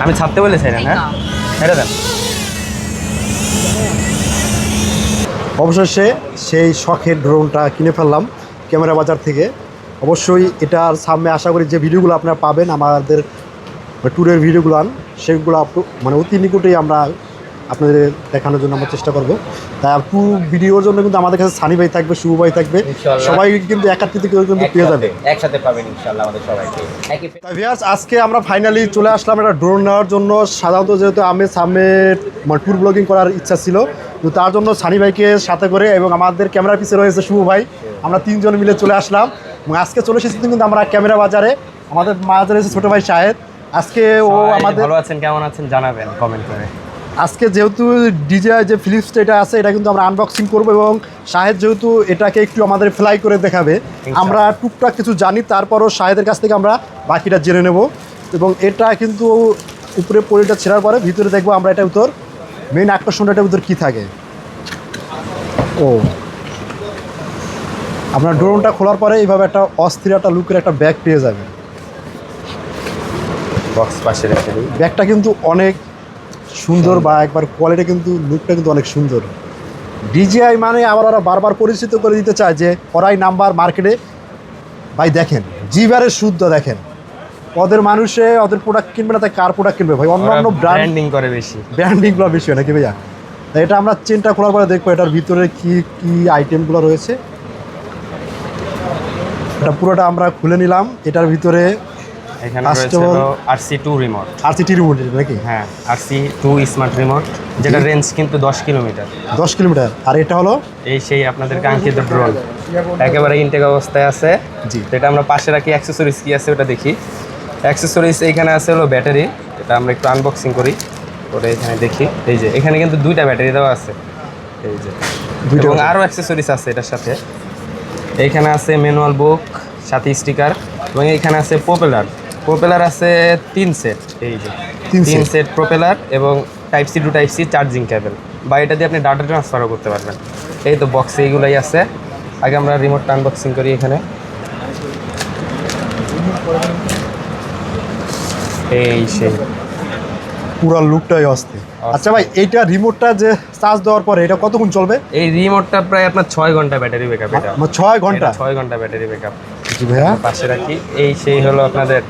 আমি ছাড়তে বলেছিলাম, হ্যাঁ এটা দেন। অবশেষে সেই শখের ড্রোনটা কিনে ফেললাম ক্যামেরা বাজার থেকে। অবশ্যই এটার সামনে আশা করি যে ভিডিওগুলো আপনারা পাবেন আমাদের ট্যুরের ভিডিওগুলো সেগুলো মানে অতি নিকটেই আমরা আপনাদের দেখানোর জন্য আমরা চেষ্টা করব। তাই পুরো ভিডিওর জন্য কিন্তু আমাদের কাছে সানি ভাই থাকবে, শুভ ভাই থাকবে, সবাই কিন্তু একাত্রিত করে কিন্তু পেয়ে যাবে, একসাথে পাবেন ইনশাআল্লাহ আমাদের সবাইকে। তাই ভিউয়ার্স আজকে আমরা ফাইনালি চলে আসলাম একটা ড্রোন নেওয়ার জন্য। সাধারণত যেহেতু আমি সামনে মানে ট্যুর ব্লগিং করার ইচ্ছা ছিল, তো তার জন্য সানি ভাইকে সাথে করে এবং আমাদের ক্যামেরার পিছিয়ে রয়েছে শুভ ভাই, আমরা তিনজন মিলে চলে আসলাম। এবং আজকে চলে এসেছি কিন্তু আমরা ক্যামেরা বাজারে। আমাদের মাঝে রয়েছে ছোটো ভাই শাহেদ। আজকে ও আমাদের ভালো আছেন, কেমন আছেন জানাবেন কমেন্ট করে। আজকে যেহেতু ডিজিআই যে ফিলিপসটা এটা আছে, এটা কিন্তু আমরা আনবক্সিং করবো এবং শাহেদ যেহেতু এটাকে একটু আমাদের ফ্লাই করে দেখাবে। আমরা টুকটাক কিছু জানি, তারপরও শাহেদের কাছ থেকে আমরা বাকিটা জেনে নেব। এবং এটা কিন্তু উপরে পলিটা ছেড়ার পরে ভিতরে দেখবো আমরা এটা ভিতর মেইন আকর্ষণটা এটার ভিতর কী থাকে। ও আপনার ড্রোনটা খোলার পরে এইভাবে একটা অস্থির একটা লুকের একটা ব্যাগ পেয়ে যাবে। বক্স পাশে রেখে দিই। ব্যাগটা কিন্তু অনেক সুন্দর বা একবার কোয়ালিটি কিন্তু লুকটা কিন্তু অনেক সুন্দর। ডিজিআই মানে আবার ওরা বারবার পরিচিত করে দিতে চায় যে ওরাই নাম্বার মার্কেটে। ভাই দেখেন জিবারের শুদ্ধ দেখেন, ওদের মানুষে ওদের প্রোডাক্ট কিনবে না, তাই কার প্রোডাক্ট কিনবে ভাই? অন্যান্য ব্র্যান্ডিং করে বেশি, ব্র্যান্ডিংগুলো বেশি হয় নাকি ভাইয়া? তাই এটা আমরা চেনটা খোলার পরে দেখবো এটার ভিতরে কি কি আইটেমগুলো রয়েছে। এটা পুরোটা আমরা খুলে নিলাম। এটার ভিতরে এখানে রয়েছে RC2 রিমোট। RC2 রিমোট নাকি? হ্যাঁ, RC2 স্মার্ট রিমোট, যেটা রেঞ্জ কিন্তু 10 কিলোমিটার। 10 কিলোমিটার। আর এটা হলো এই সেই আপনাদের কাঙ্ক্ষিত ড্রোন, একেবারে ইনটেক অবস্থায় আছে। জি, এটা আমরা পাশে রাখি। অ্যাক্সেসরিজ কি আছে ওটা দেখি। অ্যাক্সেসরিজ এইখানে আছে হলো ব্যাটারি, এটা আমরা একটু আনবক্সিং করি করে এখানে দেখি। এই যে এখানে কিন্তু 2টা ব্যাটারি দেওয়া আছে, এই যে, এবং আরও অ্যাক্সেসরিজ আছে এটার সাথে। এইখানে আছে ম্যানুয়াল বুক, সাথে স্টিকার, এবং এইখানে আছে প্রোপেলার আছে 3 সেট। এই যে 3 সেট প্রোপেলার এবং Type-C to Type-C charging cable, বা এটা দিয়ে আপনি ডাটা ট্রান্সফারও করতে পারবেন। এই তো বক্সে এইগুলাই আছে। আগে আমরা রিমোটটা আনবক্সিং করি। এখানে এই সেই পুরো লুকটাই অস্থির। আচ্ছা ভাই, এইটা রিমোটটা যে চার্জ দেওয়ার পরে এটা কতক্ষণ চলবে? এই রিমোটটা প্রায় আপনার 6 ঘন্টা ব্যাটারি ব্যাকআপ। এটা 6 ঘন্টা? 6 ঘন্টা ব্যাটারি ব্যাকআপ। জি ভাইয়া, পাশে রাখি। এই সেই হলো আপনাদের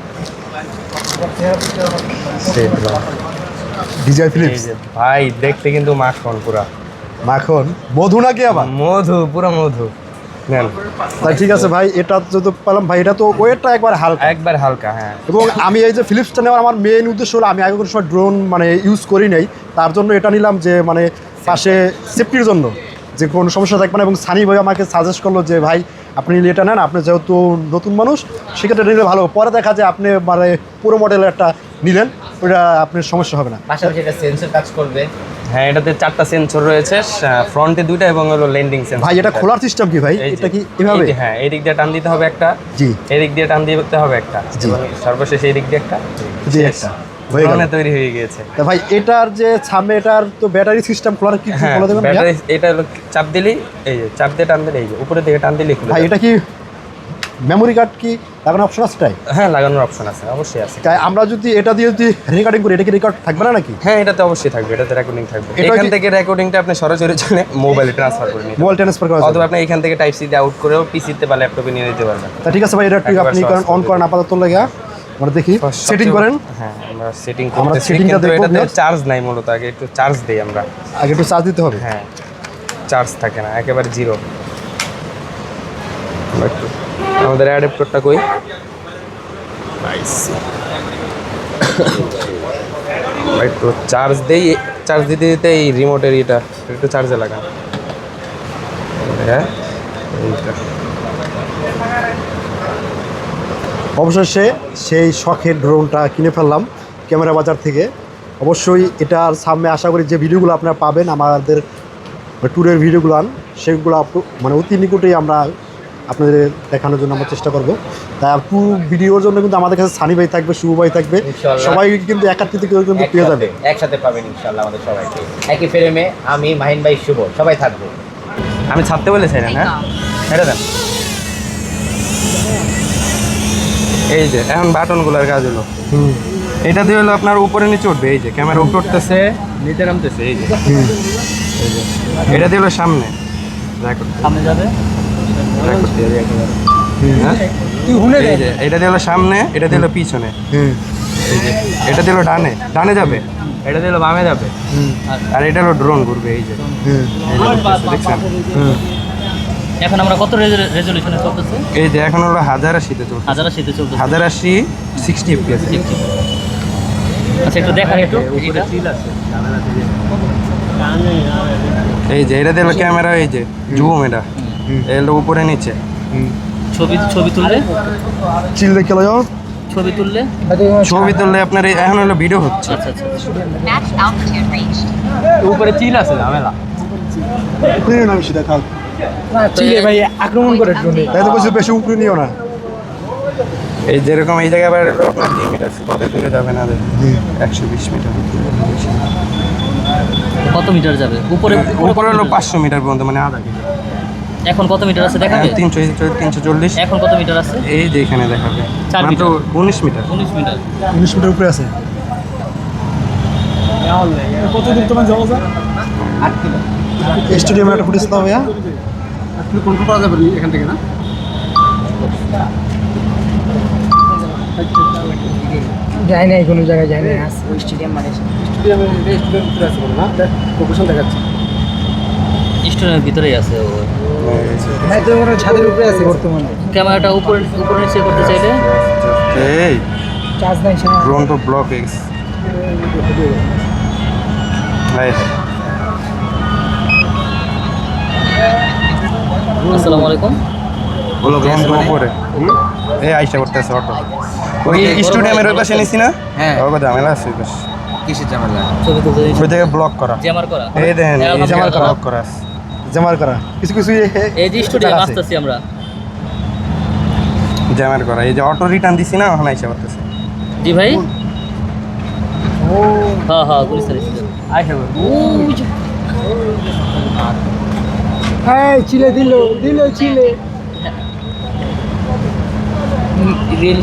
ডিজিআই ফিলিপস। ভাই দেখতে কিন্তু মাখন, পুরা মাখন মধু নাকি? আবার মধু, পুরো মধু। নেন তাই ঠিক আছে ভাই, এটা যদি পেলাম ভাই, এটা তো ওয়েটটা একবার হালকা, একবার হালকা। হ্যাঁ, এবং আমি এই যে ফিলিপসটা নেওয়ার আমার মেইন উদ্দেশ্য হলো আমি আগে কোনো সময় ড্রোন মানে ইউজ করি নাই, তার জন্য এটা নিলাম যে মানে পাশে সেফটির জন্য যে কোনো সমস্যা থাকবে না। এবং সানি ভাই আমাকে সাজেস্ট করলো যে ভাই আপনি নিলে এটা নেন, আপনি যেহেতু নতুন মানুষ সেক্ষেত্রে নিলে ভালো। পরে দেখা যায় আপনি মানে পুরো মডেলের একটা নিলেন, ওটা আপনার সমস্যা হবে না। পাশাপাশি এটা সেন্সর কাজ করবে। হ্যাঁ, এটাতে 4টা সেন্সর রয়েছে, ফ্রন্টে 2টা এবং হলো ল্যান্ডিং সেন্সর। ভাই এটা খোলার সিস্টেম কি ভাই? এটা কি এভাবে? হ্যাঁ, এই দিক দিয়ে টান দিতে হবে একটা, জি, এদিক দিয়ে টান দিতে হবে একটা, এবং সর্বশেষ এই দিক দিয়ে একটা। জি, একটা তৈরি হয়ে গিয়েছে। তা ভাই এটার যে সামনে এটার তো ব্যাটারি সিস্টেম খোলার কি বলে দেবেন? ব্যাটারি এটা হলো চাপ দিলেই, এই যে চাপ দিয়ে টান দিলে, এই যে উপরে দিকে টান দিলেই খুলে ভাই এটা কি মেমোরি কার্ড কি লাগানোর অপশন আছে? তাই? হ্যাঁ, লাগানোর অপশন আছে, অবশ্যই আছে। তাই আমরা যদি এটা দিয়ে যদি রেকর্ডিং করি, এটা কি রেকর্ড থাকবে না নাকি? হ্যাঁ, এটাতে অবশ্যই থাকবে, এটাতে রেকর্ডিং থাকবে। এটা এখান থেকে রেকর্ডিংটা আপনি সরাসরি চলে মোবাইলে ট্রান্সফার করে নিতে, মোবাইল ট্রান্সফার করা অথবা আপনি এখান থেকে Type-C দিয়ে আউট করেও পিসিতে বা ল্যাপটপে নিয়ে নিতে পারবেন। তা ঠিক আছে ভাই, এটা একটু আপনি অন করেন আপাতত লাগা, আমরা দেখি সেটিং করেন। হ্যাঁ, আমরা সেটিং আমরা করতেছি, সেটিংটা কিন্তু দেখব। এটাতে চার্জ নাই মূলত, আগে একটু চার্জ দেই আমরা। আগে একটু চার্জ দিতে হবে। হ্যাঁ, চার্জ থাকে না, একেবারে জিরো। আমাদের অ্যাডাপ্টারটা কই? নাইস। একটু চার্জ দেই, চার্জ দিতে দিতে এই রিমোটের এটা একটু চার্জে লাগান। হ্যাঁ, এইটা অবশেষে সেই শখের ড্রোনটা কিনে ফেললাম ক্যামেরা বাজার থেকে। অবশ্যই এটার সামনে আশা করি যে ভিডিওগুলো আপনারা পাবেন আমাদের ট্যুরের ভিডিওগুলো সেগুলো মানে অতি নিকটেই আমরা আপনাদের দেখানোর জন্য আমরা চেষ্টা করব। তাই পুরো ভিডিওর জন্য কিন্তু আমাদের কাছে সানি ভাই থাকবে, শুভ ভাই থাকবে, সবাই কিন্তু একাত্রিত করে কিন্তু পেয়ে যাবে, একসাথে পাবেন ইনশাআল্লাহ আমাদের সবাইকে। একই ফ্রেমে আমি, মাহিন ভাই, শুভ সবাই থাকবো। আমি ছাড়তে বলেছিলাম, হ্যাঁ এটা দেন। এই যে এখন বাটনগুলোর কাজ হলো। এটা দিয়ে হলো আপনার উপরে নিচে উঠবে, এই যে ক্যামেরা উপরে উঠতেছে নিচে নামতেছে, এই যে এই যে এটা দিয়ে হলো সামনে সামনে যাবে হ্যাঁ? এই যে এটা দিয়ে হলো সামনে, এটা দিয়ে হলো পিছনে, এই যে এটা দিয়ে হলো ডানে ডানে যাবে, এটা দিয়ে হলো বামে যাবে, আর এটা হলো ড্রোন ঘুরবে, এই যে এই যে দেখছেন? এখন আমরা কত রেজলিউশনে চলতেছে? এই যে এখন হলো 1080-তে চলছে, 1080 চলতেছে। 1080 60 fps। আচ্ছা একটু দেখান একটু এটা। এই যে এটা দিয়ে হলো ক্যামেরা, এই যে জুম, এটা এই হলো উপরে নিচে। ছবি তুললে চিল দেখে যাও। ছবি তুললে ছবি তুললে আপনার এখন হলো ভিডিও হচ্ছে। আচ্ছা আচ্ছা Max altitude reached. উপরে চিল আছে ঝামেলা। উপরে না বেশি দেখাও। চিলে ভাই আক্রমণ করে ড্রোনে। তাই তো বলছি বেশি উপরে নিও না। এই যেরকম এই জায়গায় আবার আপনার লিমিট আছে, কত দূরে যাবে না যাবে, 120 মিটার। কত মিটার যাবে উপরে? উপরে হলো 500 মিটার পর্যন্ত, মানে আধা কিলো। এখন কত মিটার আছে দেখাবে? 340। এখন কত মিটার আছে? এই যে এখানে দেখাবে 4 মাত্র মিটার। 19 মিটার। 19 মিটার। 19 মিটার উপরে আছে। কতদূর তোমার যাওয়া যায়? স্টেডিয়ামে একটা ফুটেজ দাও ভাইয়া। আপনি কন্ট্রোল করা যাবে এখান থেকে না? যায় নাই, কোনো জায়গায় যায় নাই। স্টেডিয়াম মানে স্টেডিয়ামের ভিতরে আছে বলো না? লোকেশন দেখাচ্ছে। স্টোনের ভিতরেই আছে ও। হ্যাঁ, তো ওরা ছাদের উপরে আছে বর্তমানে। ক্যামেরাটা উপরে উপরে নিচে করতে চাইলে এই চার্জ নাই ড্রোন তো ব্লক হয়ে গেছে। আসসালামু আলাইকুম। ড্রোন তো উপরে, এই আইসা করতেছে অটো। ওই স্টুডিয়ামের ওই পাশে নিছি না? হ্যাঁ। ওর কথা ঝামেলা আছে ওই পাশে। কিসের ঝামেলা? ছবি তুলতে ওই থেকে ব্লক করা। জ্যামার করা। এই দেখেন এই জামার ব্লক করা আছে। জামার করা কিছু কিছু এই যে স্টুডিয়াম আসতেছি আমরা। জ্যামার করা, এই যে অটো রিটার্ন দিছি না, ওখানে আইসা করতেছে। জি ভাই। হ্যাঁ হ্যাঁ গুলি সারিছি। আইসা হ্যাঁ, চিলে দিল চিলে। রিয়েল